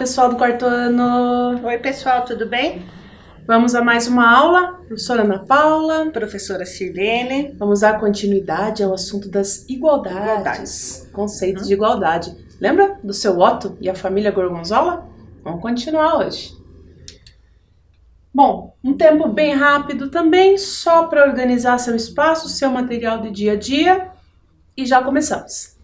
pessoal do quarto ano! Oi, pessoal, tudo bem? Vamos a mais uma aula. Professora Ana Paula. Professora Sirlene. Vamos dar continuidade ao assunto das igualdades. Conceitos de igualdade. Lembra do seu Otto e a família Gorgonzola? Vamos continuar hoje. Bom, um tempo bem rápido também, só para organizar seu espaço, seu material de dia a dia. E já começamos.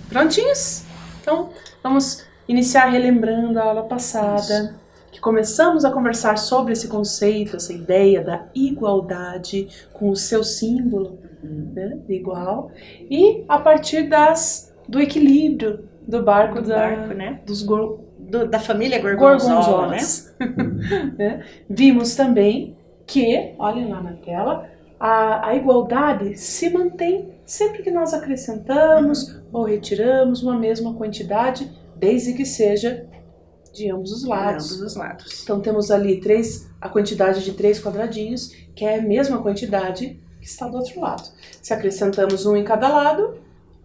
Prontinhos? Então, vamos iniciar relembrando a aula passada, que começamos a conversar sobre esse conceito, essa ideia da igualdade com o seu símbolo, né, de igual, e a partir do equilíbrio do barco, né? Da família Gorgonzola, né? Né? Vimos também que, olhem lá na tela, a igualdade se mantém sempre que nós acrescentamos ou retiramos uma mesma quantidade, desde que seja de ambos os lados. Então temos ali a quantidade de 3 quadradinhos, que é a mesma quantidade que está do outro lado. Se acrescentamos um em cada lado,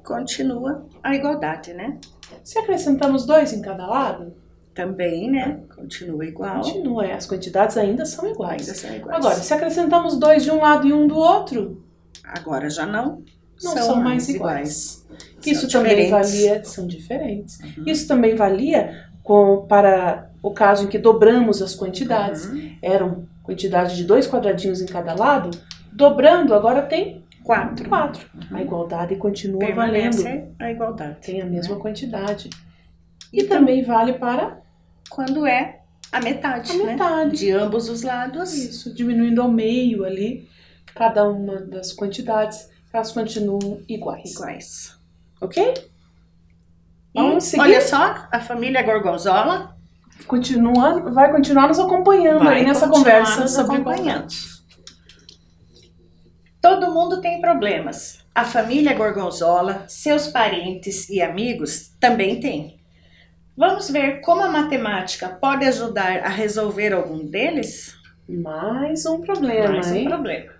continua a igualdade, né? Se acrescentamos 2 em cada lado, também, né? Continua igual. Continua, as quantidades ainda são iguais. Agora, se acrescentamos 2 de um lado e um do outro, agora já não são mais iguais. Isso são também diferentes. valia, são diferentes. Isso também valia para o caso em que dobramos as quantidades. Eram quantidade de 2 quadradinhos em cada lado, dobrando agora tem 4. A igualdade continua valendo. A igualdade. Tem a mesma quantidade. E também vale para quando é a metade, né? De ambos os lados. Isso, diminuindo ao meio ali, cada uma das quantidades, elas continuam iguais. Ok? Vamos seguir? Olha só, a família Gorgonzola vai continuar nos acompanhando aí nessa conversa sobre igualdade. Todo mundo tem problemas. A família Gorgonzola, seus parentes e amigos também têm. Vamos ver como a matemática pode ajudar a resolver algum deles? Mais um problema, problema.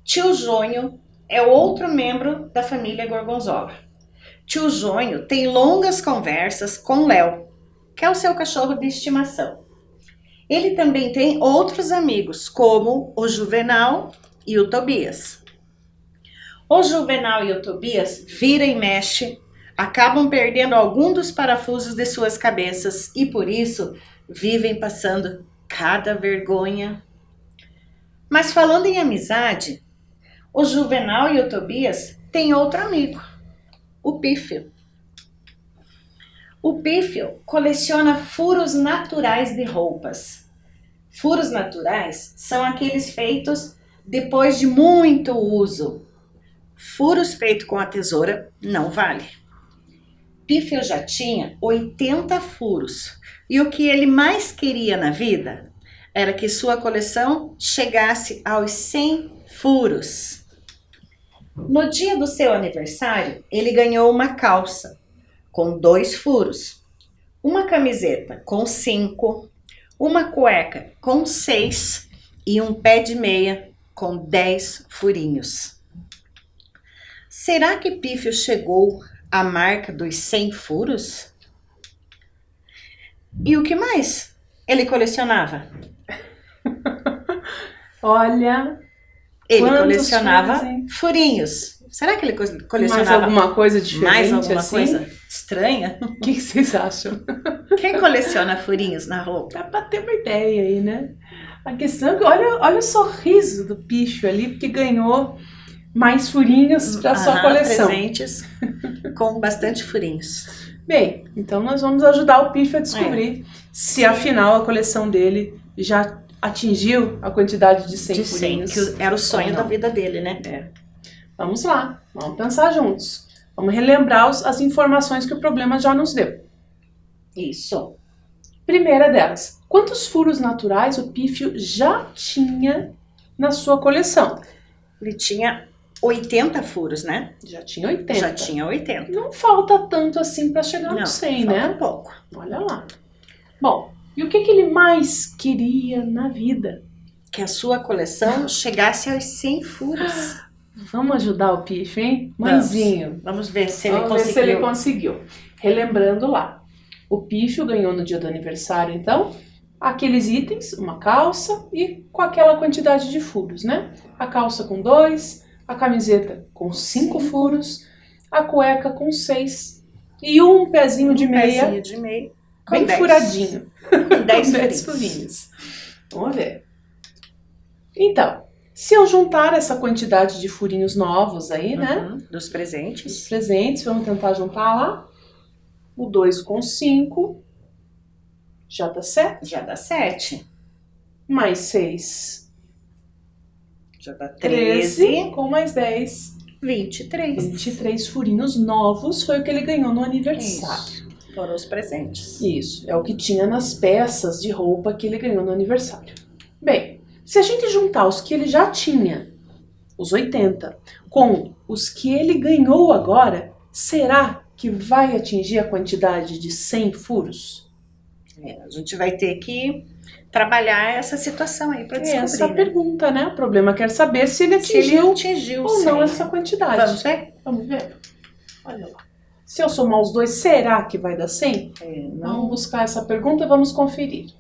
Tio Jonho é outro membro da família Gorgonzola. Tio Jonho tem longas conversas com Léo, que é o seu cachorro de estimação. Ele também tem outros amigos, como o Juvenal e o Tobias. O Juvenal e o Tobias vira e mexe, acabam perdendo algum dos parafusos de suas cabeças e por isso vivem passando cada vergonha. Mas falando em amizade, o Juvenal e o Tobias têm outro amigo, o Pífio. O Pífio coleciona furos naturais de roupas. Furos naturais são aqueles feitos depois de muito uso. Furos feitos com a tesoura não vale. Pífio já tinha 80 furos e o que ele mais queria na vida era que sua coleção chegasse aos 100 furos. No dia do seu aniversário, ele ganhou uma calça com 2 furos, uma camiseta com 5, uma cueca com 6 e um pé de meia com 10 furinhos. Será que Pífio chegou à marca dos 100 furos? E o que mais ele colecionava? Olha, ele colecionava furinhos. Será que ele colecionava mais alguma coisa diferente? Mais alguma assim? coisa estranha? O que vocês acham? Quem coleciona furinhos na roupa? Dá pra ter uma ideia aí, né? A questão é que olha o sorriso do Pífio ali, porque ganhou mais furinhos para sua coleção. Presentes com bastante furinhos. Bem, então nós vamos ajudar o Pífio a descobrir se afinal a coleção dele já atingiu a quantidade de 100 furinhos. Que era o sonho da vida dele, né? Vamos lá, vamos pensar juntos. Vamos relembrar as informações que o problema já nos deu. Isso. Primeira delas, quantos furos naturais o pífio já tinha na sua coleção? Ele tinha 80 furos, né? Já tinha 80. Já tinha 80. Não falta tanto assim para chegar no Não, 100, falta né? pouco. Olha lá. Bom, e o que ele mais queria na vida? Que a sua coleção chegasse aos 100 furos. Vamos ajudar o pífio, hein? Mãezinho. Vamos ver se ele Vamos conseguiu. ver se ele conseguiu. Relembrando lá. O pífio ganhou no dia do aniversário, então, aqueles itens, uma calça e com aquela quantidade de furos, né? A calça com 2, a camiseta com 5 furos, a cueca com 6 e um pezinho de meia, Pezinho de meia. bem 10. furadinho. Com 10 10 furinhos. furinhos. Vamos ver. Então, se eu juntar essa quantidade de furinhos novos aí, né? Uhum, dos presentes. Os presentes, vamos tentar juntar lá. O 2 com 5, já dá 7. Já dá 7. Mais 6, Já dá 13. 13. Com mais 10, 23. 23 furinhos novos foi o que ele ganhou no aniversário. Isso. Foram os presentes. Isso, é o que tinha nas peças de roupa que ele ganhou no aniversário. Bem, se a gente juntar os que ele já tinha, os 80, com os que ele ganhou agora, será que vai atingir a quantidade de 100 furos? A gente vai ter que trabalhar essa situação aí para descobrir. Essa é a né? pergunta, né? O problema é quer saber se ele Se ele atingiu atingiu ou não 100. essa quantidade. Vamos ver? Vamos ver? Olha lá. Se eu somar os dois, será que vai dar 100? Vamos Não. buscar essa pergunta e vamos conferir.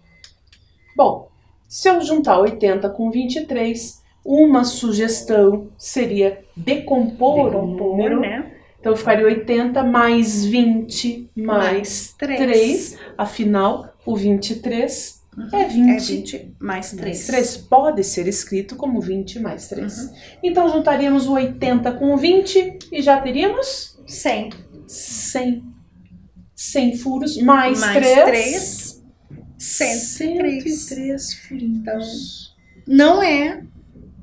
Bom, se eu juntar 80 com 23, uma sugestão seria decompor o número. né? Então ficaria 80 mais 20 mais 3. 3. Afinal, o 23 é 20. É 20 mais 3. 3 pode ser escrito como 20 mais 3. Então juntaríamos o 80 com o 20 e já teríamos 100. 100. 100 furos mais 3. 3. 103. 103 furinhos. Não é.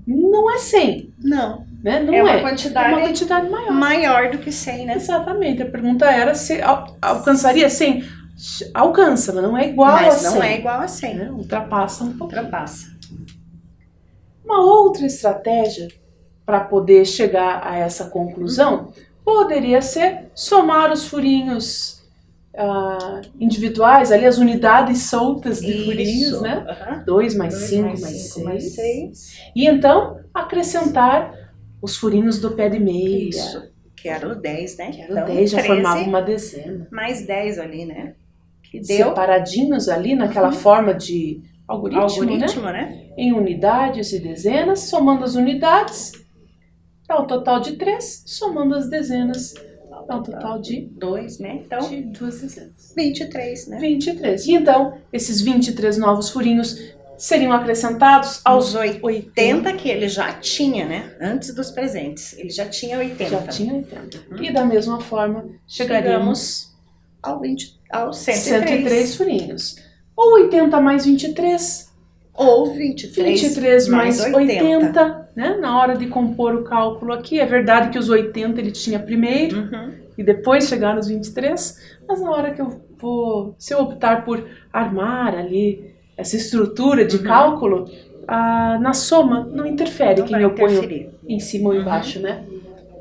Não é 100, Não. né? Não É uma é. quantidade É uma quantidade maior. maior do que 100, né? Exatamente. A pergunta era se alcançaria 100. Alcança, mas não é igual a Mas 100. não é igual a 100. Né? Ultrapassa um pouco. Ultrapassa. Uma outra estratégia para poder chegar a essa conclusão poderia ser somar os furinhos individuais, ali as unidades soltas de furinhos, né? 2 mais 5 mais 6. E então acrescentar os furinhos do pé de meia. Isso. Que era o 10, né? Que era o 10, já 13 formava uma dezena. mais 10 ali, né? Que deu Separadinhos ali naquela forma de algoritmo, né? Em unidades e dezenas, somando as unidades, dá um total de 3, somando as dezenas, dá um total de 2, né? Então, 2 dezenas. 23, né? 23. E então, esses 23 novos furinhos seriam acrescentados aos 80 que ele já tinha, né? Antes dos presentes. Ele já tinha 80. Já tinha 80. E da mesma forma, chegaríamos aos 103 furinhos. Ou 80 mais 23, ou 23 mais 80, né? Na hora de compor o cálculo aqui, é verdade que os 80 ele tinha primeiro e depois chegar nos 23, mas na hora que se eu optar por armar ali essa estrutura de cálculo, na soma não interfere Não quem vai eu ponho interferir. em cima ou embaixo, né?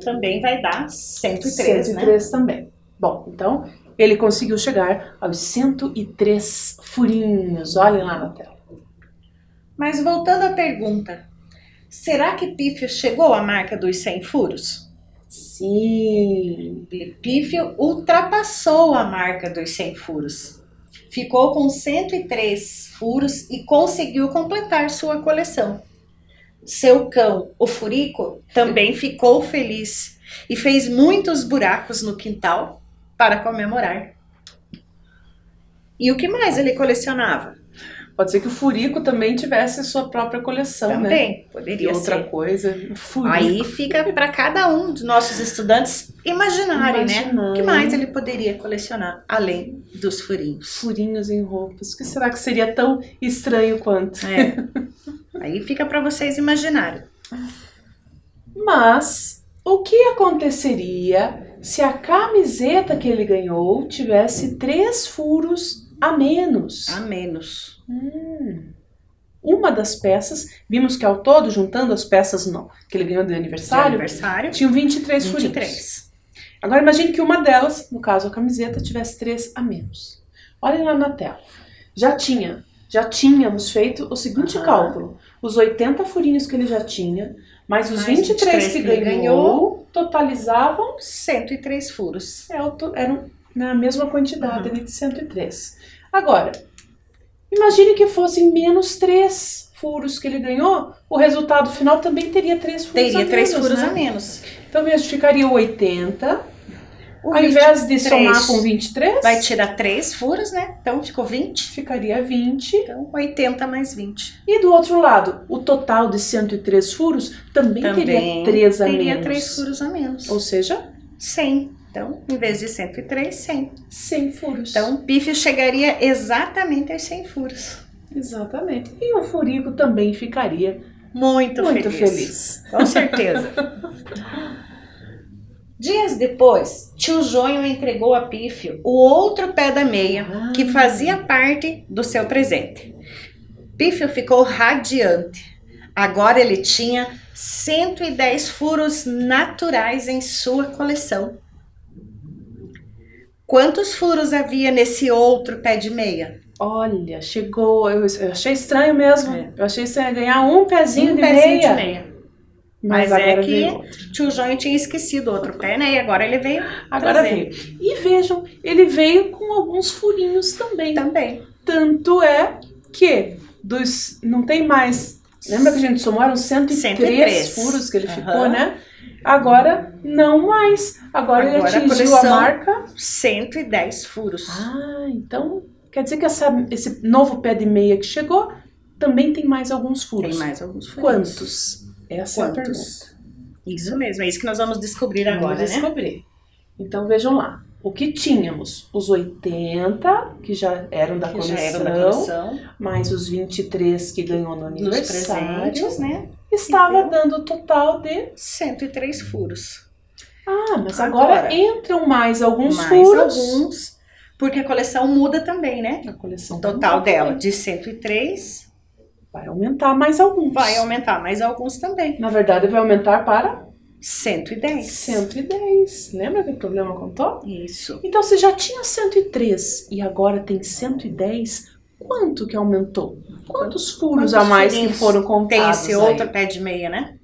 Também vai dar 103, 103 também. Bom, então ele conseguiu chegar aos 103 furinhos. Olhem lá na tela. Mas voltando à pergunta, será que Pífio chegou à marca dos 100 furos? Sim. Pífio ultrapassou a marca dos 100 furos. Ficou com 103 furos e conseguiu completar sua coleção. Seu cão, o Furico, também ficou feliz e fez muitos buracos no quintal para comemorar. E o que mais ele colecionava? Pode ser que o Furico também tivesse sua própria coleção, né? Também, E poderia outra ser. coisa, Furico. Aí fica para cada um dos nossos estudantes imaginarem, né? Imaginar. O que mais ele poderia colecionar, além dos furinhos. Furinhos em roupas. O que será que seria tão estranho quanto? Aí fica para vocês imaginarem. Mas o que aconteceria se a camiseta que ele ganhou tivesse 3 furos a menos. A menos. Uma das peças, vimos que ao todo, juntando as peças que ele ganhou de aniversário, tinham 23 furinhos. Agora imagine que uma delas, no caso a camiseta, tivesse 3 a menos. Olhem lá na tela. Já tínhamos feito o seguinte cálculo. Os 80 furinhos que ele já tinha, mais os 23 que ele ganhou, totalizavam 103 furos. Eram na mesma quantidade ali de 103. Agora, imagine que fossem menos 3 furos que ele ganhou, o resultado final também teria 3 furos a menos. Teria 3 furos a menos. Então, veja, ficaria 80. Ao invés de somar com 23... Vai tirar 3 furos, né? Então, ficou 20. Ficaria 20. Então, 80 mais 20. E do outro lado, o total de 103 furos também teria 3 a menos. Teria 3 furos a menos. Ou seja... 100. Então, em vez de 103, 100. 100 furos. Então, o pífio chegaria exatamente aos 100 furos. Exatamente. E o furico também ficaria muito feliz. Com certeza. Dias depois, tio Jonho entregou a Pífio o outro pé da meia, que fazia parte do seu presente. Pífio ficou radiante. Agora ele tinha 110 furos naturais em sua coleção. Quantos furos havia nesse outro pé de meia? Olha, chegou... Eu achei estranho mesmo. Eu achei estranho ganhar um pezinho de meia. Mas é que tio Jonho tinha esquecido o outro pé, né? E agora ele veio trazer. E vejam, ele veio com alguns furinhos também. Tanto é que não tem mais... Lembra que a gente somou? Eram 103 furos que ele ficou, né? Agora, não mais. Agora ele atingiu a marca... 110 furos. Então quer dizer que esse novo pé de meia que chegou também tem mais alguns furos. Tem mais alguns furos. Quantos? Essa é a pergunta. Isso mesmo, é isso que nós vamos descobrir agora, né? Então vejam lá, o que tínhamos? Os 80, que já eram da coleção, mais os 23 que ganhou no aniversário, presentes, né? Estava dando o total de 103 furos. Mas agora entram mais alguns furos. Alguns, porque a coleção muda também, né? A coleção total dela, de 103... Vai aumentar mais alguns. Vai aumentar mais alguns também. Na verdade, vai aumentar para 110. 110. Lembra que o problema contou? Isso. Então, se já tinha 103 e agora tem 110, quanto que aumentou? Quantos furos a mais que foram contados? Tem esse outro pé de meia, né?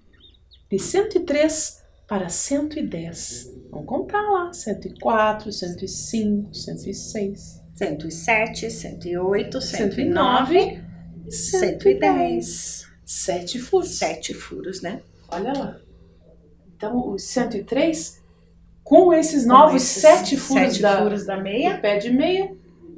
De 103 para 110. Vamos contar lá. 104, 105, 106. 107, 108, 109... 110. 7 furos. 7 furos, né? Olha lá. Então, os 103, com esses novos 7 furos da meia, do pé de meia,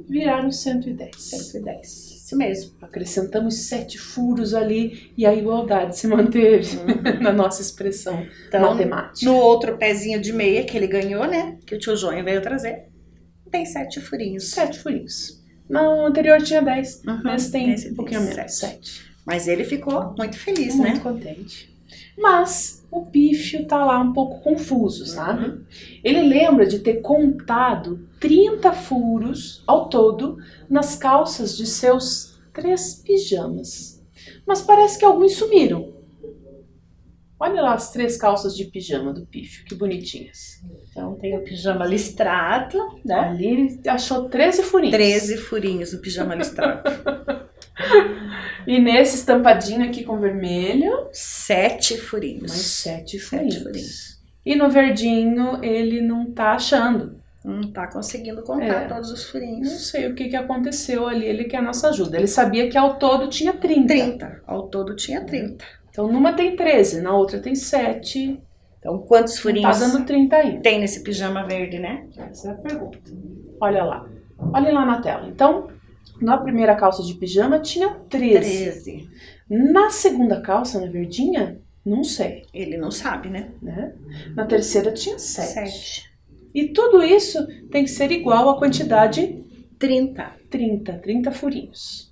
viraram 110. 110. Isso mesmo. Acrescentamos 7 furos ali e a igualdade se manteve na nossa expressão matemática. No outro pezinho de meia que ele ganhou, né? Que o tio Jonho veio trazer, tem 7 furinhos. 7 furinhos. No anterior tinha 10, mas tem um pouquinho menos, 7. Mas ele ficou muito feliz, né? Muito contente. Mas o Pífio tá lá um pouco confuso, sabe? Ele lembra de ter contado 30 furos ao todo nas calças de seus 3 pijamas. Mas parece que alguns sumiram. Olha lá as 3 calças de pijama do Pífio, que bonitinhas. Então tem o pijama listrado, né? Ali ele achou 13 furinhos. 13 furinhos no pijama listrado. E nesse estampadinho aqui com vermelho, 7 furinhos. Mais 7 furinhos. E no verdinho ele não tá achando. Não tá conseguindo contar todos os furinhos. Não sei o que aconteceu ali, ele quer a nossa ajuda. Ele sabia que ao todo tinha 30. Ao todo tinha 30. Então numa tem 13, na outra tem 7. Então quantos furinhos tá dando 30 ainda. Tem nesse pijama verde, né? Essa é a pergunta. Olha lá. Olhem lá na tela. Então, na primeira calça de pijama tinha 13. Na segunda calça, na verdinha, não sei. Ele não sabe, né? Na terceira tinha 7. E tudo isso tem que ser igual à quantidade 30 furinhos.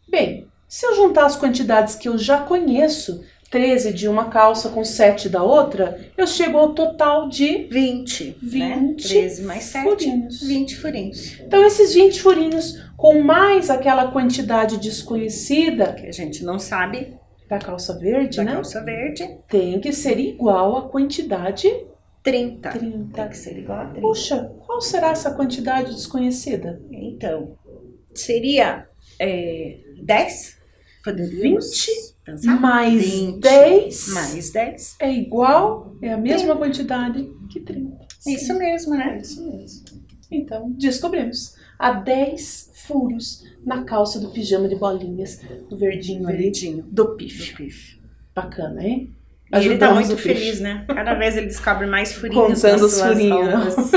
Bem, se eu juntar as quantidades que eu já conheço, 13 de uma calça com 7 da outra, eu chego ao total de 20, né? 20 13 mais 7, furinhos. 20 furinhos. Então, esses 20 furinhos, com mais aquela quantidade desconhecida Que a gente não sabe da calça verde, da né? calça verde, Tem que ser igual à quantidade 30. 30. Tem que ser igual a 30. Puxa, qual será essa quantidade desconhecida? Então, seria 10? Poderíamos 20 pensar? mais 20 10 mais 10. é igual, é a mesma quantidade que 30. Isso mesmo, É né? isso mesmo. Então, descobrimos. Há 10 furos na calça do pijama de bolinhas, do verdinho ali, Verdinho. do Pif. Bacana, hein? E ele tá Ajudamos muito o Pif. feliz, né? Cada vez ele descobre mais furinhos Contando nas os suas furinhos. roupas.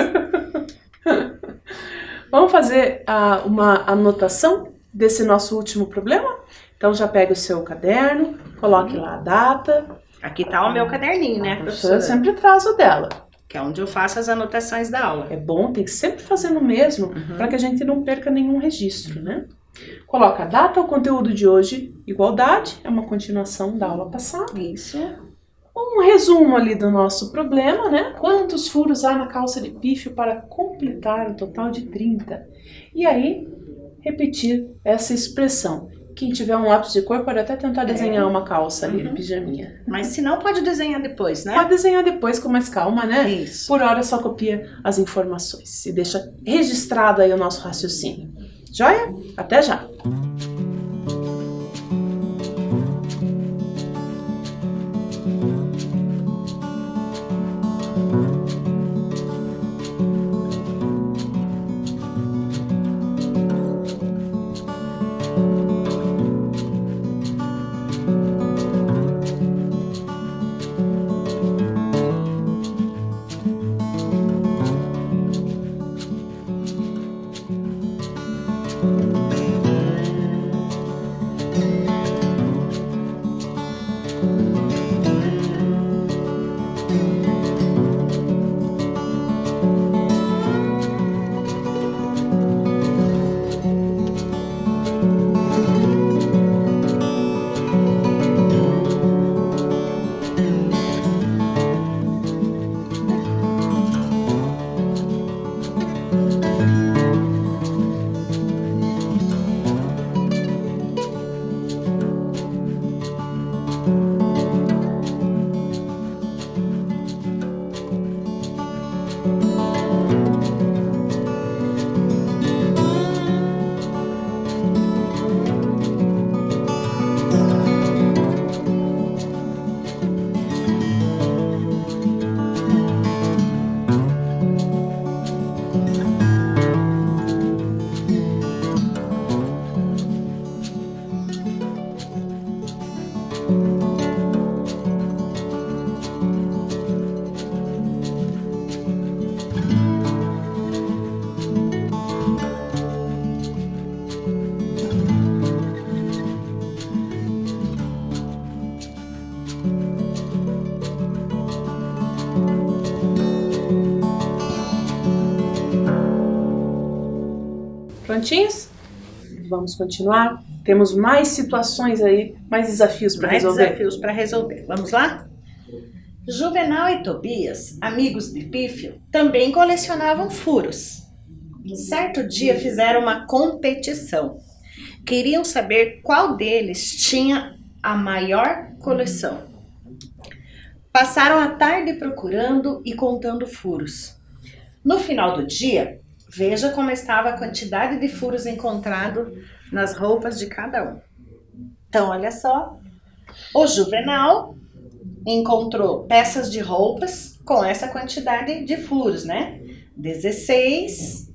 Vamos fazer uma anotação desse nosso último problema? Então já pega o seu caderno, coloque lá a data. Aqui tá o meu caderninho, né, A professora? professora sempre traz o dela. Que é onde eu faço as anotações da aula. É bom, tem que sempre fazer no mesmo, para que a gente não perca nenhum registro, né? Coloca a data, o conteúdo de hoje, igualdade, é uma continuação da aula passada. Isso. Um resumo ali do nosso problema, né? Quantos furos há na calça de pífio para completar o total de 30? E aí, repetir essa expressão. Quem tiver um lápis de cor pode até tentar desenhar uma calça ali, de pijaminha. Mas se não, pode desenhar depois, né? Pode desenhar depois com mais calma, né? Isso. Por hora só copia as informações e deixa registrado aí o nosso raciocínio. Joia? Até já! Prontinhos? Vamos continuar. Temos mais situações aí, mais desafios para resolver. Mais desafios para resolver. Vamos lá? Juvenal e Tobias, amigos de Pífio, também colecionavam furos. Certo dia fizeram uma competição. Queriam saber qual deles tinha a maior coleção. Passaram a tarde procurando e contando furos. No final do dia, veja como estava a quantidade de furos encontrado nas roupas de cada um. Então, olha só. O Juvenal encontrou peças de roupas com essa quantidade de furos, né? 16,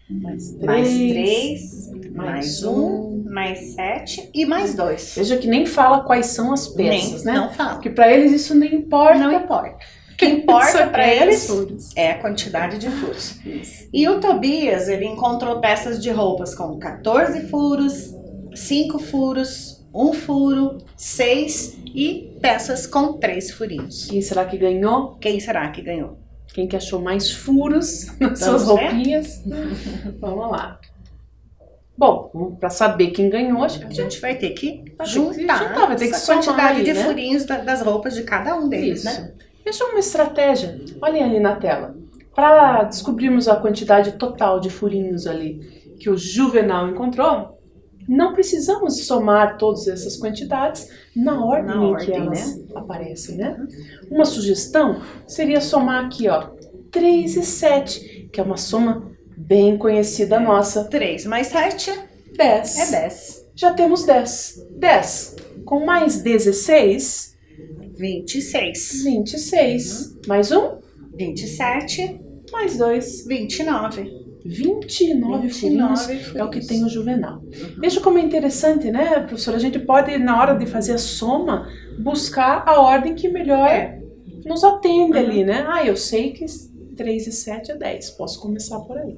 mais 3, mais 1, mais 7 e mais 2. Veja que nem fala quais são as peças, né? Não fala. Porque para eles isso não importa. Não importa. O que importa para eles furos. é a quantidade de furos. E o Tobias, ele encontrou peças de roupas com 14 furos, 5 furos, 1 furo, 6 e peças com 3 furinhos. Quem será que ganhou? Quem será que ganhou? Quem que achou mais furos nas suas Vamos ver? roupinhas? Vamos lá. Bom, para saber quem ganhou, A gente vai ter que juntar vai ter que essa somar quantidade aí, de né? furinhos das roupas de cada um deles, Isso. né? Veja uma estratégia. Olhem ali na tela. Para descobrirmos a quantidade total de furinhos ali que o Juvenal encontrou, não precisamos somar todas essas quantidades na ordem em que elas aparecem, né? Uma sugestão seria somar aqui, ó, 3 e 7, que é uma soma bem conhecida nossa. 3 mais 7 10. é 10. Já temos 10. 10 com mais 16, 26. 26. Mais um, 27, mais 2. 29. 29 furinhos é o que furinhos. tem o Juvenal. Veja como é interessante, né, professora? A gente pode, na hora de fazer a soma, buscar a ordem que melhor nos atende ali, né? Ah, eu sei que 3 e 7 é 10. Posso começar por aí.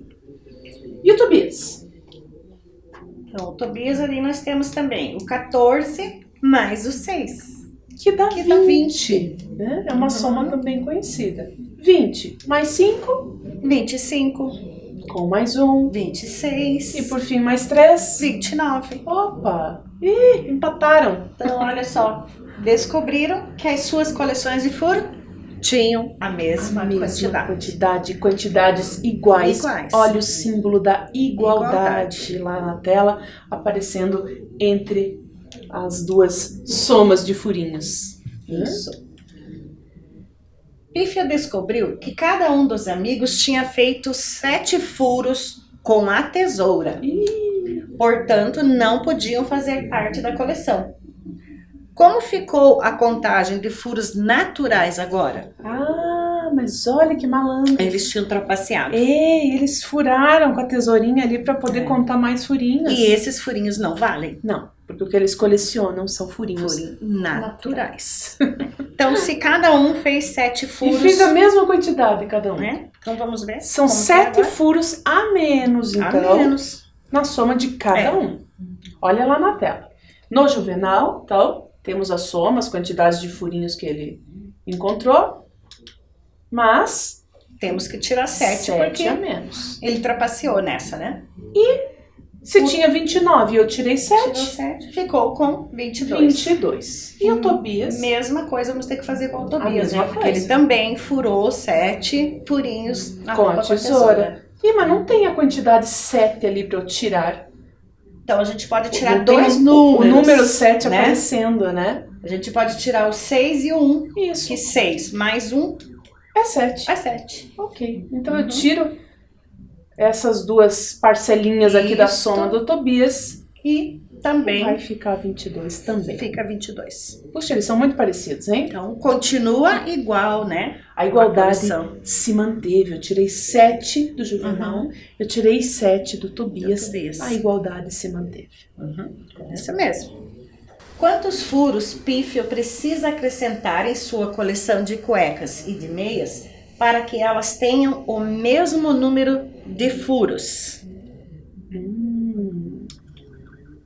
E o Tobias? Então, o Tobias ali nós temos também o 14 mais o 6. Que dá Que 20. dá 20. Né? É uma soma também conhecida. 20 mais 5, 25. com mais 1. 26. E por fim, mais 3. 29. Opa! Ih, empataram. Então, olha só. Descobriram que as suas coleções de furo tinham a mesma quantidade. Quantidades iguais. Iguais. Olha o símbolo da igualdade lá na tela, aparecendo entre as duas somas de furinhos. Isso. Pífia descobriu que cada um dos amigos tinha feito 7 furos com a tesoura. Portanto, não podiam fazer parte da coleção. Como ficou a contagem de furos naturais agora? Ah, mas olha que malandro. Eles tinham trapaceado. Ei, eles furaram com a tesourinha ali para poder contar mais furinhos. E esses furinhos não valem? Não, porque o que eles colecionam são furinhos naturais. Então, se cada um fez 7 furos... E fez a mesma quantidade cada um. Né? Então, vamos ver. São 7 furos a menos, então, a menos. Na soma de cada um. Olha lá na tela. No Juvenal, então, temos a soma, as quantidades de furinhos que ele encontrou, mas... Temos que tirar 7 porque a menos. ele trapaceou nessa, né? Se tinha 29 e eu tirei 7, tirou 7, ficou com 22. 22. E o Tobias? Mesma coisa vamos ter que fazer com o Tobias, mesma né? Porque coisa. ele também furou 7 furinhos na Com roupa a tesoura. Ih, mas não tem a quantidade 7 ali para eu tirar. Então a gente pode tirar Não tem 2 o números. número 7 né? aparecendo, né? A gente pode tirar o 6 e o 1. Isso. Que 6 mais 1 É 7. é 7. Ok. Então eu tiro essas duas parcelinhas aqui da Isso. soma do Tobias. E também Vai ficar 22 também. fica 22. Puxa, eles são muito parecidos, hein? Então continua igual, né? A igualdade coleção. se manteve. Eu tirei 7 do Juvenal, eu tirei 7 do Tobias. A igualdade se manteve. Isso mesmo. Quantos furos Pífio precisa acrescentar em sua coleção de cuecas e de meias para que elas tenham o mesmo número de furos?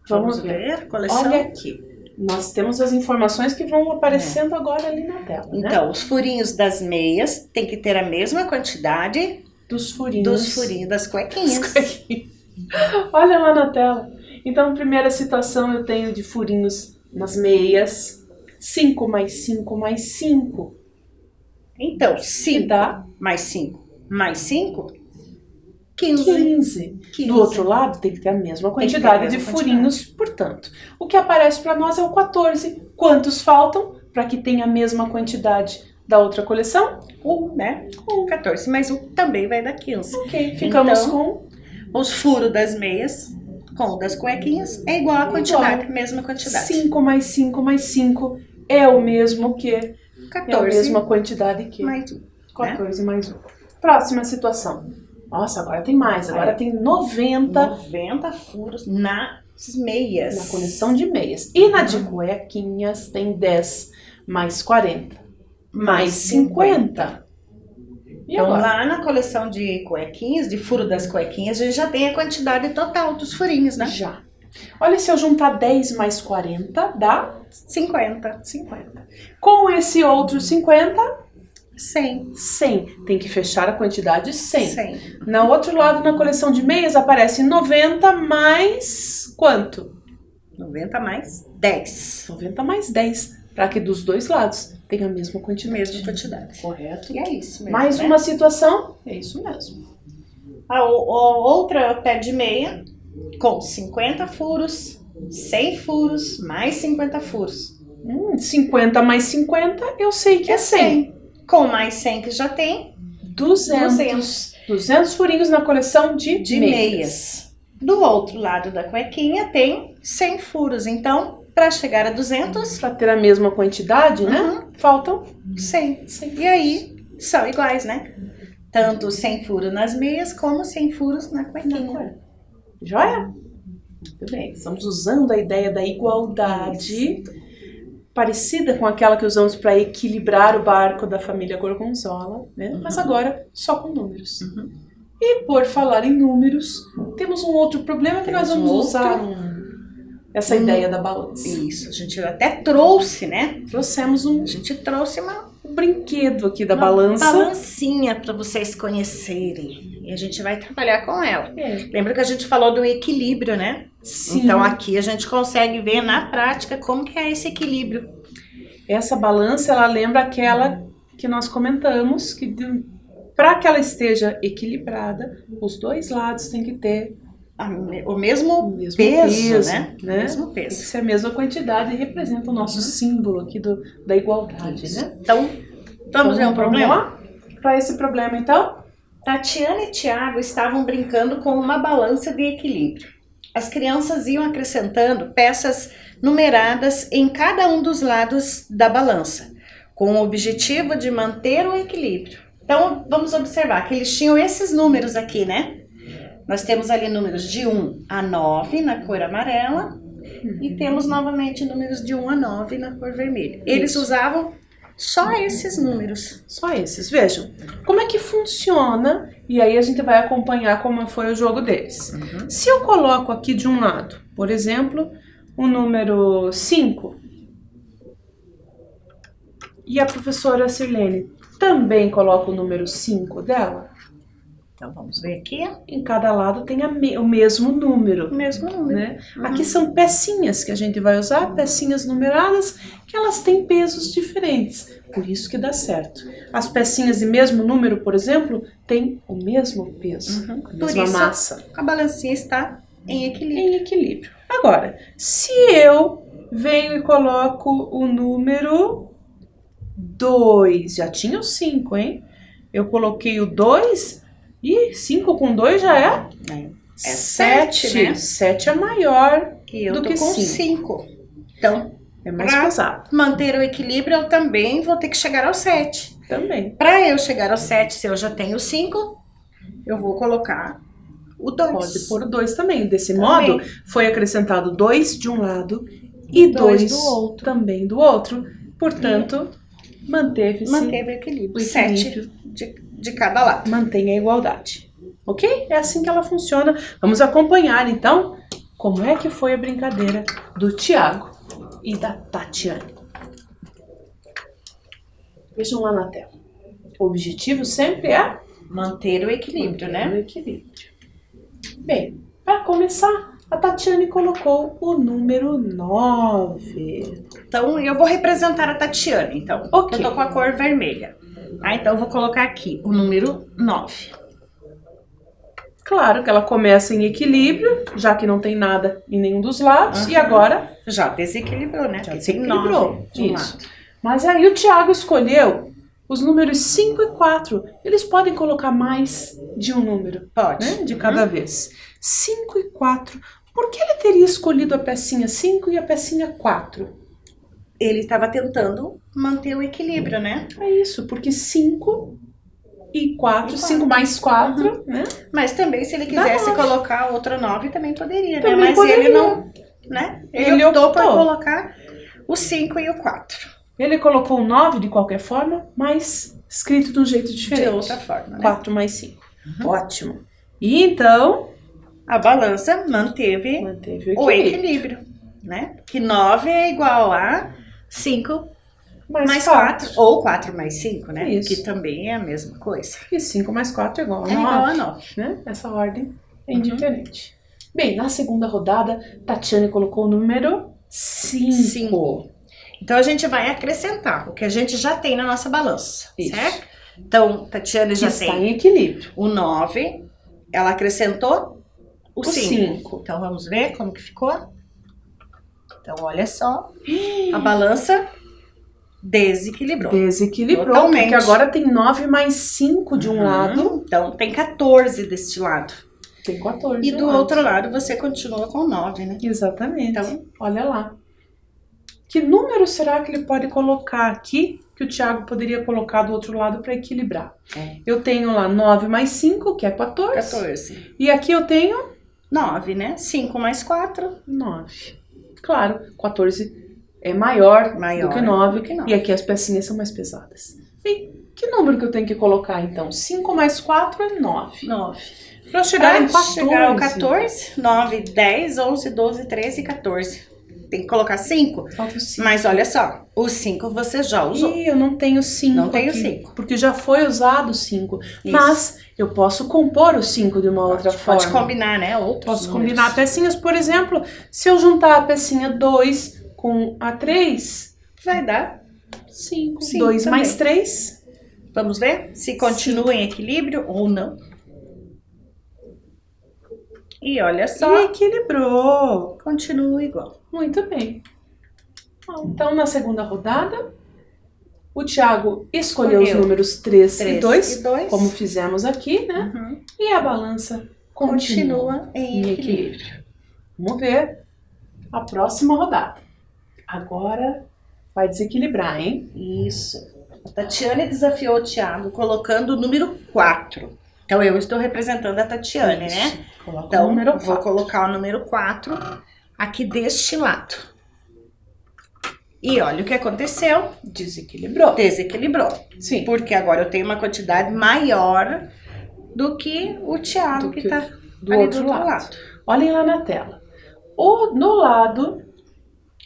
Vamos ver a coleção? Olha aqui. Nós temos as informações que vão aparecendo agora ali na tela, né? Então, os furinhos das meias tem que ter a mesma quantidade dos furinhos das cuequinhas. Olha lá na tela. Então, primeira situação eu tenho de furinhos nas meias. 5 mais 5 mais 5. Então, 5 dá mais 5 mais 5, 15. 15. Do outro lado, tem que ter a mesma quantidade de furinhos, portanto. O que aparece para nós é o 14. Quantos faltam para que tenha a mesma quantidade da outra coleção? 1, né? 14 mais 1 também vai dar 15. Ok, ficamos então, com os furos das meias com o das cuequinhas é igual a quantidade, mesma quantidade. 5 mais 5 mais 5 é o mesmo que 14. É a mesma quantidade que mais 1. 14 mais 1. Próxima situação. Nossa, agora tem mais. Agora tem 90 furos nas meias. na coleção de meias. E na de cuequinhas tem 10 mais 40 mais 50. E então, agora? lá na coleção de cuequinhas, de furo das cuequinhas, a gente já tem a quantidade total dos furinhos, né? Já. Olha, se eu juntar 10 mais 40, dá 50. 50. Com esse outro 50, 100. 100. Tem que fechar a quantidade 100. 100. No outro lado, na coleção de meias, aparece 90 mais quanto? 90 mais 10. 90 mais 10. Para que dos dois lados tenha a mesma quantidade. Mesma quantidade. Correto. E é isso mesmo, Mais né? uma situação? É isso mesmo. A outra pé de meia com 50 furos, 100 furos, mais 50 furos. 50 mais 50, eu sei que é 100. Com mais 100 que já tem, 200 furinhos na coleção de meias. Do outro lado da cuequinha tem 100 furos. Então, para chegar a 200, Para ter a mesma quantidade, né? Faltam 100. E aí, são iguais, né? Tanto 100 furos nas meias, como 100 furos na cuequinha. Joia? Muito bem. Estamos usando a ideia da igualdade, parecida com aquela que usamos para equilibrar o barco da família Gorgonzola, né? Mas agora só com números. E por falar em números, temos um outro problema que nós vamos usar essa ideia da balança. Isso, a gente até trouxe, né? Trouxemos um A gente trouxe um brinquedo aqui da balança. balancinha para vocês conhecerem. E a gente vai trabalhar com ela. É. Lembra que a gente falou do equilíbrio, né? Sim. Então aqui a gente consegue ver na prática como que é esse equilíbrio. Essa balança, ela lembra aquela que nós comentamos, que para que ela esteja equilibrada, os dois lados têm que ter O mesmo peso, né? né? O mesmo Tem que peso. ser a mesma quantidade e representa o nosso símbolo aqui da igualdade, né? Então, vamos ver um problema? lá? Para esse problema, então? Tatiana e Tiago estavam brincando com uma balança de equilíbrio. As crianças iam acrescentando peças numeradas em cada um dos lados da balança, com o objetivo de manter o equilíbrio. Então, vamos observar que eles tinham esses números aqui, né? Nós temos ali números de 1 a 9 na cor amarela e temos novamente números de 1 a 9 na cor vermelha. Eles usavam só esses números. Só esses. Vejam, como é que funciona, e aí a gente vai acompanhar como foi o jogo deles. Se eu coloco aqui de um lado, por exemplo, o número 5, e a professora Sirlene também coloca o número 5 dela, Então, vamos ver aqui. em cada lado tem o mesmo número. O mesmo número. Né? Aqui são pecinhas que a gente vai usar, pecinhas numeradas, que elas têm pesos diferentes, por isso que dá certo. As pecinhas de mesmo número, por exemplo, têm o mesmo peso, a Por mesma isso, massa. a balancinha está em equilíbrio. Em equilíbrio. Agora, se eu venho e coloco o número 2, já tinha o 5, hein? Eu coloquei o 2... E 5 com 2 já é? É 7, né? 7 é maior E eu do tô que com 5. 5. Então, É mais Pra- pesado manter o equilíbrio, eu também vou ter que chegar ao 7. também. Para eu chegar ao 7, se eu já tenho 5, eu vou colocar o 2. Pode pôr o 2 também. Desse Também. modo, foi acrescentado 2 de um lado e Dois 2 do outro. também do outro. Portanto, manteve-se Manteve o equilíbrio. o equilíbrio. 7 de cada lado. Mantém a igualdade. Ok? É assim que ela funciona. Vamos acompanhar, então, como é que foi a brincadeira do Tiago e da Tatiane. Vejam lá na tela. O objetivo sempre é Manter o equilíbrio, né? o equilíbrio. Bem, para começar, a Tatiane colocou o número 9. Então, eu vou representar a Tatiana, então. Ok. Eu tô com a cor vermelha. Então, eu vou colocar aqui o número 9. Claro que ela começa em equilíbrio, já que não tem nada em nenhum dos lados, e agora Já desequilibrou, né? já Porque tem desequilibrou. 9 de um Isso. lado. Mas aí o Tiago escolheu os números 5 e 4. Eles podem colocar mais de um número, Pode. né? De cada vez. 5 e 4. Por que ele teria escolhido a pecinha 5 e a pecinha 4? Ele estava tentando manter o equilíbrio, né? É isso, porque 5 e 4, 5 mais 4, né? Mas também, se ele quisesse nove. colocar outro 9, também poderia, né? Também Mas poderia. ele não, né? Ele Ele optou por optou. colocar o 5 e o 4. Ele colocou o 9 de qualquer forma, mas escrito de um jeito diferente. De outra forma, né? 4 mais 5. Ótimo. E então, A balança manteve manteve o equilíbrio, né? Que 9 é igual a 5 mais 4. Ou 4 mais 5, né? Isso. Que também é a mesma coisa. E 5 mais 4 é igual a 9. É igual a 9. Né? Essa ordem é indiferente. Bem, na segunda rodada, Tatiane colocou o número 5. Então, a gente vai acrescentar o que a gente já tem na nossa balança, Isso. certo? Então, Tatiane já Está tem em equilíbrio. o 9, ela acrescentou o 5. 5. Então, vamos ver como que ficou? Então, olha só, a balança desequilibrou. Desequilibrou, Totalmente. porque agora tem 9 mais 5 de um lado, Então, tem 14 deste lado. tem 14 E de do um lado. outro lado, você continua com 9, né? Exatamente. Então, olha lá. Que número será que ele pode colocar aqui, que o Thiago poderia colocar do outro lado para equilibrar? Eu tenho lá 9 mais 5, que é 14. 14. E aqui eu tenho 9, né? 5 mais 4. 9. Claro, 14 é maior do que 9. do que 9. E aqui as pecinhas são mais pesadas. E que número que eu tenho que colocar, então? 5 mais 4 é 9. 9. Para eu chegar em Para 14. chegar ao 14, 9, 10, 11, 12, 13 e 14. Tem que colocar 5. Falta o 5. Mas olha só, o 5 você já usou. Ih, eu não tenho 5 Não tenho aqui, 5. porque já foi usado o 5. Isso. Mas eu posso compor o 5 de uma outra forma. Pode combinar, né? Outros Posso números. combinar pecinhas. Por exemplo, se eu juntar a pecinha 2 com a 3, Vai dar. 5. Cinco 2 também. mais 3. Vamos ver se continua em equilíbrio ou não. E olha só, E equilibrou. continua igual. Muito bem. Bom, então, na segunda rodada, o Thiago escolheu os números 3 e 2, como fizemos aqui, né? Uhum. E a balança continua em em equilíbrio. equilíbrio. Vamos ver a próxima rodada. Agora vai desequilibrar, hein? Isso. A Tatiane desafiou o Thiago colocando o número 4. Então, eu estou representando a Tatiane, né? Coloca Então, o número vou 4. colocar o número 4 aqui deste lado. E olha o que aconteceu. Desequilibrou. Desequilibrou. Sim. Porque agora eu tenho uma quantidade maior do que o Thiago, Do que que está do ali outro do outro lado. lado. Olhem lá na tela. No lado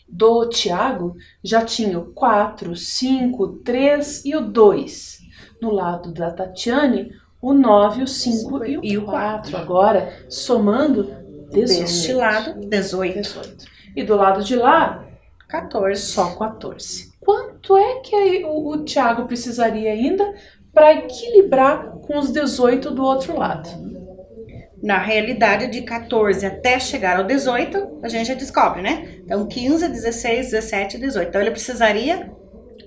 do Thiago já tinha o 4, 5, 3 e o 2. No lado da Tatiane, o 9, o 5 e o 4. Agora, somando 18. Deste lado, 18. 18. E do lado de lá, 14. só 14. Quanto é que o Thiago precisaria ainda para equilibrar com os 18 do outro lado? Na realidade, de 14 até chegar ao 18, a gente já descobre, né? Então, 15, 16, 17, 18. Então, ele precisaria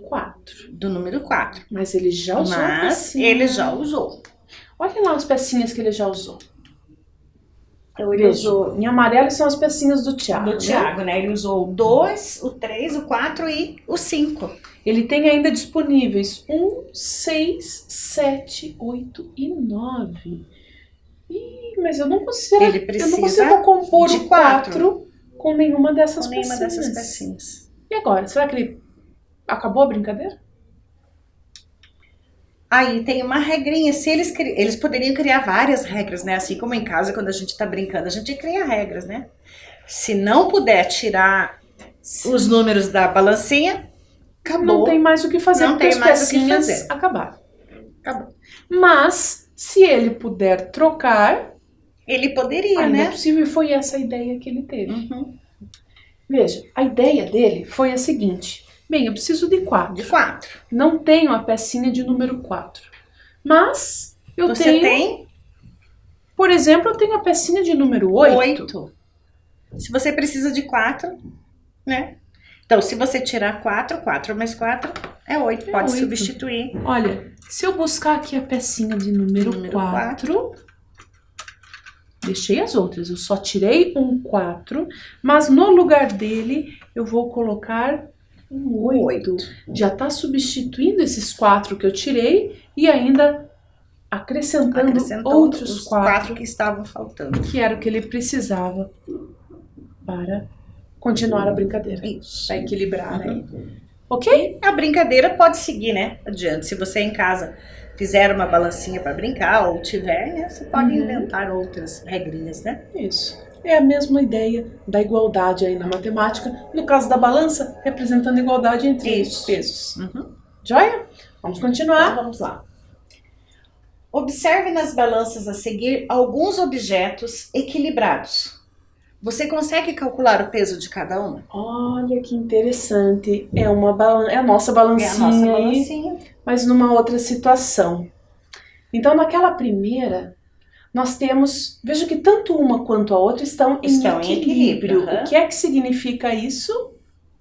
4. do número 4. Mas ele já usou a Mas pecinha. ele já usou. Olha lá as pecinhas que ele já usou. Então, ele Veja, usou em amarelo são as pecinhas do Thiago. do Thiago, né? Ele usou o 2, o 3, o 4 e o 5. Ele tem ainda disponíveis 1, 6, 7, 8 e 9. Ih, mas eu não consigo, Ele eu não precisa consigo compor de o 4 com nenhuma dessas Com nenhuma pecinhas. dessas pecinhas. E agora? Será que ele acabou a brincadeira? Aí tem uma regrinha, se eles poderiam criar várias regras, né? Assim como em casa, quando a gente tá brincando, a gente cria regras, né? Se não puder tirar os números da balancinha, acabou. Não tem mais o que fazer, Não porque tem as mais o que pecinhas fazer. acabaram. Acabou. Mas, se ele puder trocar, Ele poderia, ainda é né? possível, e foi essa a ideia que ele teve. Uhum. Veja, a ideia dele foi a seguinte. Bem, eu preciso de 4. De 4. Não tenho a pecinha de número 4. Mas eu Você tenho, tem por exemplo, eu tenho a pecinha de número 8. 8. Se você precisa de 4, né? Então, se você tirar 4, 4 mais 4 é 8. É Pode 8. substituir. Olha, se eu buscar aqui a pecinha de número 4, deixei as outras, eu só tirei um 4, mas no lugar dele eu vou colocar um 8. Já está substituindo esses 4 que eu tirei e ainda acrescentando outros os 4 que estavam faltando. que era o que ele precisava para continuar a brincadeira, Isso. para equilibrar, né? Ok? A brincadeira pode seguir, né? Adiante. Se você em casa fizer uma balancinha para brincar ou tiver, né? Você pode inventar outras regrinhas, né? Isso. É a mesma ideia da igualdade aí na matemática, no caso da balança, representando a igualdade entre os pesos. Joia? Vamos continuar? Então, vamos lá. Observe nas balanças a seguir alguns objetos equilibrados. Você consegue calcular o peso de cada um? Olha que interessante. É a nossa balancinha, balancinha. Mas numa outra situação. Então, naquela primeira, nós temos... Veja que tanto uma quanto a outra estão em equilíbrio. O que é que significa isso?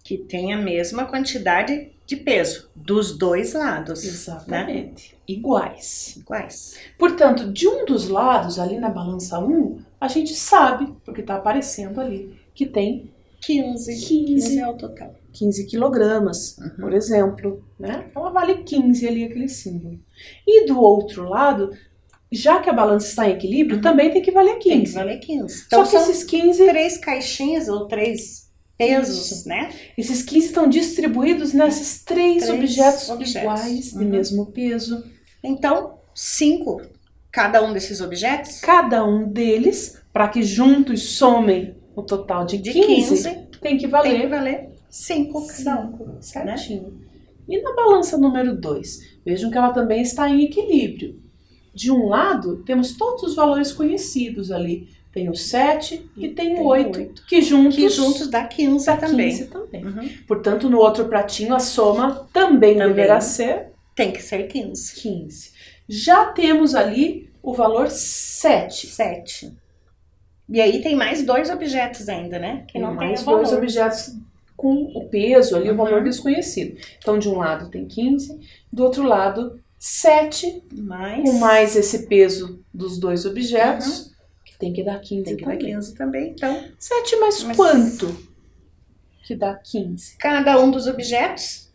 Que tem a mesma quantidade de peso dos dois lados. Exatamente. Né? Iguais. Portanto, de um dos lados, ali na balança 1, a gente sabe, porque está aparecendo ali, que tem 15 é o total. 15 quilogramas, por exemplo. Né? Ela vale 15 ali, aquele símbolo. E do outro lado, já que a balança está em equilíbrio, também tem que valer 15. Tem que valer 15. Então, só que esses 15... 3 caixinhas ou 3 pesos, né? Esses 15 estão distribuídos nesses três objetos iguais, de mesmo peso. Então, 5 cada um desses objetos? Cada um deles, para que juntos somem o total de 15 tem que valer 5 cada um. Certinho. Né? E na balança número 2? Vejam que ela também está em equilíbrio. De um lado, temos todos os valores conhecidos ali. Tem o 7 e tem o 8, que juntos dá 15 também. Portanto, no outro pratinho, a soma também deverá ser... Tem que ser 15. Já temos ali o valor 7. E aí tem mais 2 objetos ainda, né? Que não tem mais o valor. 2 objetos com o peso ali, o valor desconhecido. Então, de um lado tem 15, do outro lado 7, com mais esse peso dos 2 objetos... Tem que dar 15 Tem que dar 15 também, então. 7 mais quanto que dá 15? Cada um dos objetos.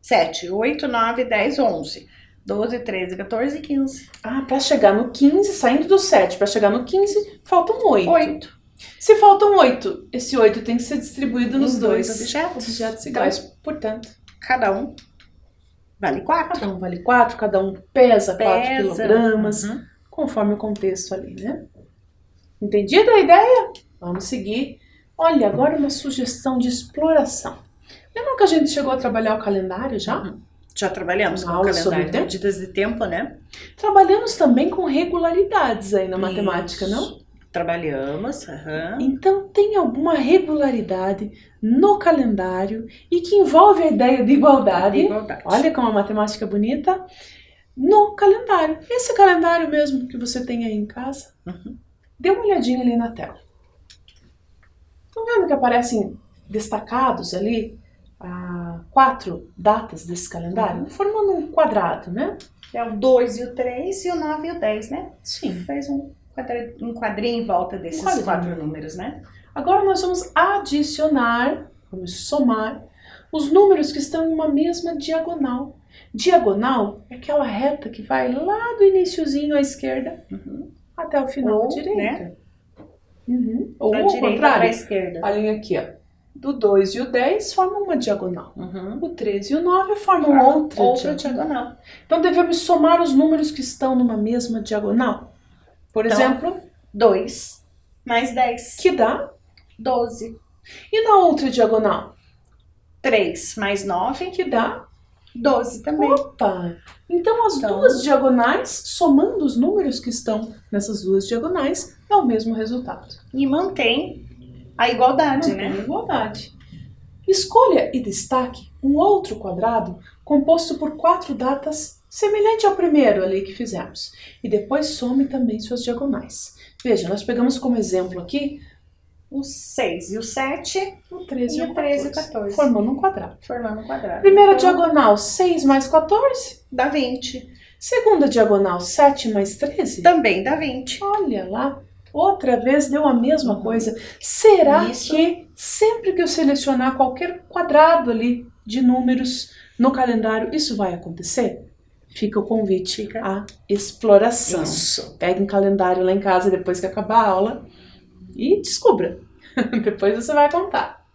7, 8, 9, 10, 11, 12, 13, 14 e 15. Ah, para chegar no 15, saindo do 7, para chegar no 15, faltam 8. 8. Se faltam 8, esse 8 tem que ser distribuído nos 2 objetos iguais. Então, portanto, cada um vale 4. Cada um vale 4, cada um pesa 4 quilogramas. Conforme o contexto ali, né? Entendida a ideia? Vamos seguir. Olha, agora uma sugestão de exploração. Lembra que a gente chegou a trabalhar o calendário já? Já trabalhamos com o calendário, medidas de tempo, né? Trabalhamos também com regularidades aí na matemática, não? Trabalhamos, Então, tem alguma regularidade no calendário e que envolve a ideia de igualdade. Olha como a matemática é bonita. No calendário. Esse calendário mesmo que você tem aí em casa. Dê uma olhadinha ali na tela. Estão vendo que aparecem destacados ali 4 datas desse calendário? Formando um quadrado, né? É o 2 e o 3 e o 9 e o 10, né? Sim. Fez um quadrinho em volta desses 4 números, né? Agora nós vamos adicionar, vamos somar os números que estão em uma mesma diagonal. Diagonal é aquela reta que vai lá do iniciozinho à esquerda até o final à direita. Né? Ou ao contrário, para a esquerda. A linha aqui, ó. Do 2 e o 10 formam uma diagonal. O 13 e o 9 formam outra diagonal. Então devemos somar os números que estão numa mesma diagonal. Por exemplo, 2 mais 10. Que dá 12. E na outra diagonal? 3 mais 9. Que dá 12 também. Opa! Então as duas diagonais, somando os números que estão nessas duas diagonais, dá o mesmo resultado. E mantém a igualdade, né? A igualdade. Escolha e destaque um outro quadrado composto por 4 datas semelhante ao primeiro ali que fizemos. E depois some também suas diagonais. Veja, nós pegamos como exemplo aqui o 6 e o 7, o 13 e o 13 e o 14. Formando um quadrado. Então, Primeira diagonal, 6 mais 14? Dá 20. Segunda diagonal, 7 mais 13? Também dá 20. Olha lá, outra vez deu a mesma coisa. Será que sempre que eu selecionar qualquer quadrado ali de números no calendário, isso vai acontecer? Fica o convite à exploração. Isso. Pegue um calendário lá em casa depois que acabar a aula e descubra. Depois você vai contar.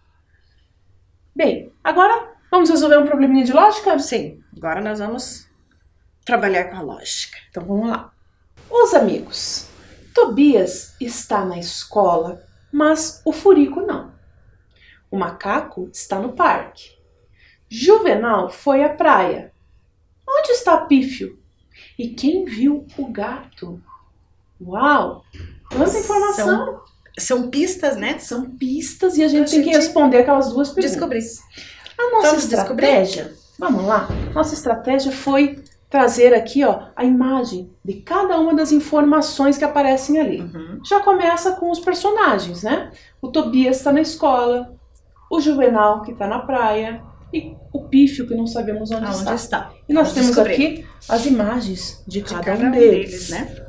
Bem, agora vamos resolver um probleminha de lógica? Sim, agora nós vamos trabalhar com a lógica. Então vamos lá. Os amigos. Tobias está na escola, mas o Furico não. O macaco está no parque. Juvenal foi à praia. Onde está Pífio? E quem viu o gato? Uau! Quanta informação! São pistas, né? São pistas e a gente tem que responder aquelas duas perguntas. Descobrir. A nossa Vamos estratégia, vamos lá, nossa estratégia foi trazer aqui, ó, a imagem de cada uma das informações que aparecem ali. Já começa com os personagens, né? O Tobias está na escola, o Juvenal que está na praia e o Pífio que não sabemos onde está. E nós temos aqui as imagens de cada um deles, né?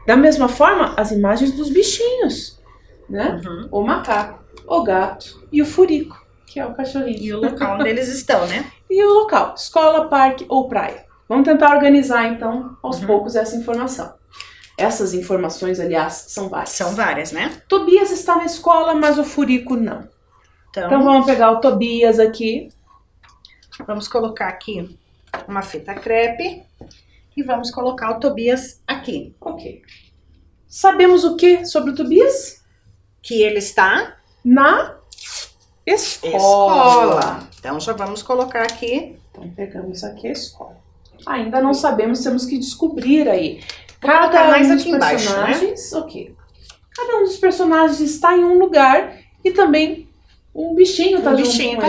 Da mesma forma, as imagens dos bichinhos, né? O macaco, o gato e o Furico, que é o cachorrinho. E o local onde eles estão, né? E o local, escola, parque ou praia. Vamos tentar organizar, então, aos poucos essa informação. Essas informações, aliás, são várias. São várias, né? Tobias está na escola, mas o Furico não. Então vamos pegar o Tobias aqui. Vamos colocar aqui uma fita crepe e vamos colocar o Tobias aqui. Ok. Sabemos o que sobre o Tobias? Que ele está na escola. Então já vamos colocar aqui. Então pegamos aqui a escola. Ainda não sabemos, temos que descobrir aí. Cada um dos aqui embaixo, personagens, né? Ok. Cada um dos personagens está em um lugar e também um bichinho está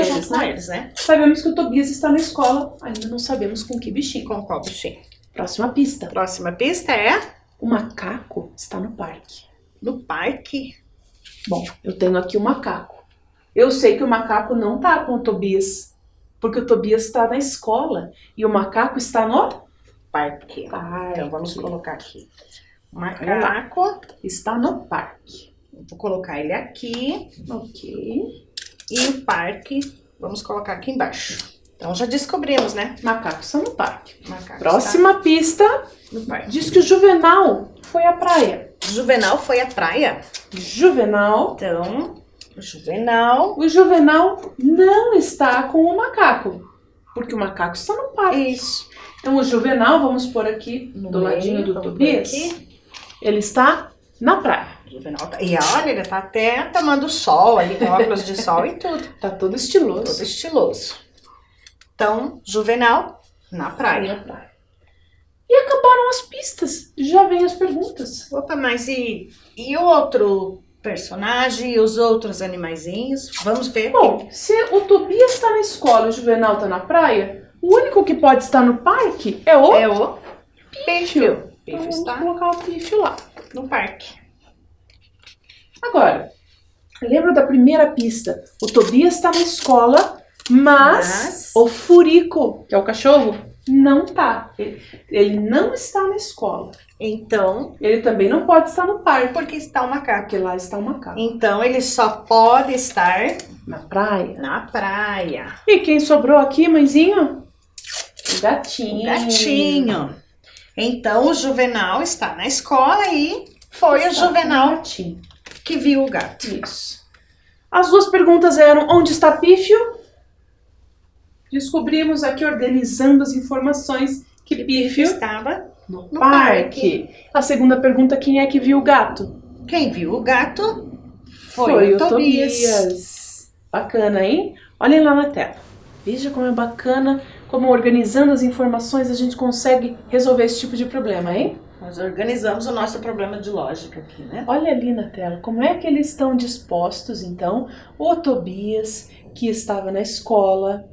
junto com eles, né? Sabemos que o Tobias está na escola, ainda não sabemos com que bichinho. Com qual bichinho? Próxima pista. Próxima pista é? O macaco está no parque. No parque? Bom, eu tenho aqui o macaco. Eu sei que o macaco não está com o Tobias, porque o Tobias está na escola e o macaco está no parque. Então vamos colocar aqui. O macaco está no parque. Vou colocar ele aqui. Ok. E o parque, vamos colocar aqui embaixo. Então já descobrimos, né? Macaco está no parque. Macaco Próxima pista no parque. Diz que o Juvenal foi à praia. Juvenal foi à praia? Juvenal. Então, o Juvenal não está com o macaco, porque o macaco está no parque. Isso. Então o Juvenal, vamos pôr aqui do ladinho do Tobias, ele está na praia. Juvenal tá... E olha, ele tá até tomando sol ali, com óculos de sol e tudo. Tá todo estiloso. Todo estiloso. Então, Juvenal na praia. E acabaram as pistas, já vem as perguntas. Opa, mas e o outro personagem e os outros animaizinhos? Vamos ver. Bom, se o Tobias está na escola e o Juvenal está na praia, o único que pode estar no parque é o Pífio. Então vamos colocar o Pífio lá. No parque. Agora, lembra da primeira pista? O Tobias está na escola, mas o Furico, que é o cachorro, não tá. Ele não está na escola. Então, ele também não pode estar no parque. Porque está o macaco. Porque lá está o macaco. Então, ele só pode estar na praia. Na praia. E quem sobrou aqui, mãezinho? O gatinho. O gatinho. Então, o Juvenal está na escola e foi o Juvenal que viu o gato. Isso. As duas perguntas eram: onde está Pífio? Descobrimos aqui, organizando as informações, que Pífio estava no parque. A segunda pergunta: quem é que viu o gato? Quem viu o gato foi o Tobias. Bacana, hein? Olhem lá na tela. Veja como é bacana, como organizando as informações a gente consegue resolver esse tipo de problema, hein? Nós organizamos o nosso problema de lógica aqui, né? Olha ali na tela, como é que eles estão dispostos, então? O Tobias, que estava na escola,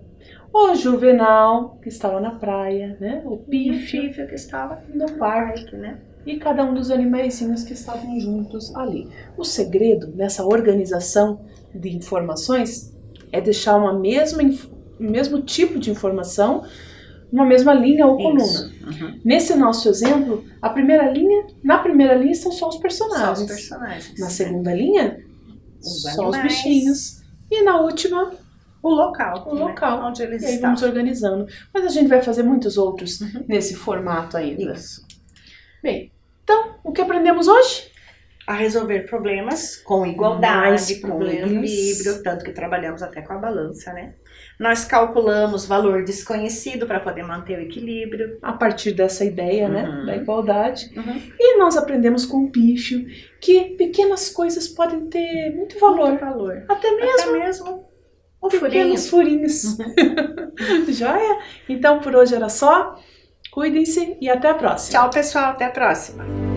o Juvenal, que estava na praia, né? O Pífio, que estava no parque, né? E cada um dos animaizinhos que estavam juntos ali. O segredo nessa organização de informações é deixar o mesmo tipo de informação numa mesma linha ou coluna. Nesse nosso exemplo, na primeira linha estão só os personagens. Na segunda linha, só os bichinhos. E na última, o local. Onde eles estão. Vamos organizando. Mas a gente vai fazer muitos outros nesse formato ainda. Isso. Bem, então, o que aprendemos hoje? A resolver problemas com igualdade, com equilíbrio, tanto que trabalhamos até com a balança, né? Nós calculamos valor desconhecido para poder manter o equilíbrio. A partir dessa ideia, né, da igualdade. Uhum. E nós aprendemos com o Pífio que pequenas coisas podem ter muito valor. Muito valor. Até mesmo o furinho. pequenos furinhos. Joia? Então por hoje era só. Cuidem-se e até a próxima. Tchau, pessoal. Até a próxima.